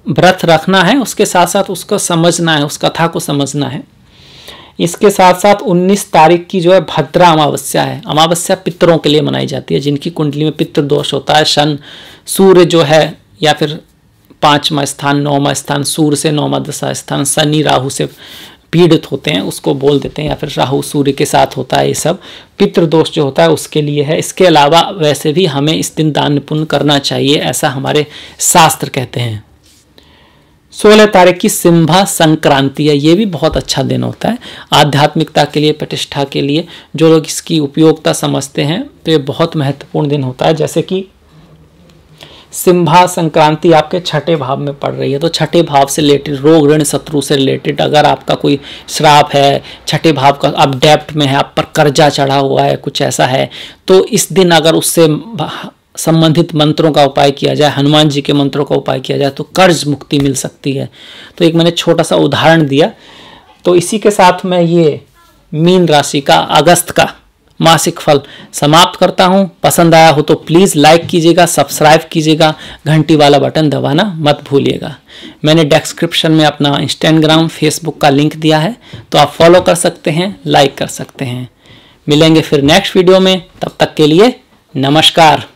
व्रत रखना है, उसके साथ साथ उसको समझना है, उस कथा को समझना है। इसके साथ साथ 19 तारीख की जो है भद्रा अमावस्या है। अमावस्या पितरों के लिए मनाई जाती है जिनकी कुंडली में पितृ दोष होता है। शन सूर्य जो है या फिर 5वां स्थान 9वां स्थान, सूर्य से 9वां 10वां स्थान शनि राहु से पीड़ित होते हैं, उसको बोल देते हैं, या फिर राहु सूर्य के साथ होता है। ये सब पितृदोष जो होता है उसके लिए है। इसके अलावा वैसे भी हमें इस दिन दान पुण्य करना चाहिए, ऐसा हमारे शास्त्र कहते हैं। 16 तारीख की सिंभा संक्रांति है। ये भी बहुत अच्छा दिन होता है आध्यात्मिकता के लिए, प्रतिष्ठा के लिए। जो लोग इसकी उपयोगिता समझते हैं तो ये बहुत महत्वपूर्ण दिन होता है। जैसे कि सिंभा संक्रांति आपके छठे भाव में पड़ रही है, तो छठे भाव से रिलेटेड रोग ऋण शत्रु से रिलेटेड अगर आपका कोई श्राप है, छठे भाव का आप डेप्ट में है, आप पर कर्जा चढ़ा हुआ है, कुछ ऐसा है, तो इस दिन अगर उससे संबंधित मंत्रों का उपाय किया जाए, हनुमान जी के मंत्रों का उपाय किया जाए तो कर्ज मुक्ति मिल सकती है। तो एक मैंने छोटा सा उदाहरण दिया। तो इसी के साथ मैं ये मीन राशि का अगस्त का मासिक फल समाप्त करता हूँ। पसंद आया हो तो प्लीज़ लाइक कीजिएगा, सब्सक्राइब कीजिएगा, घंटी वाला बटन दबाना मत भूलिएगा। मैंने डिस्क्रिप्शन में अपना इंस्टाग्राम, फेसबुक का लिंक दिया है, तो आप फॉलो कर सकते हैं, लाइक कर सकते हैं। मिलेंगे फिर नेक्स्ट वीडियो में, तब तक के लिए नमस्कार।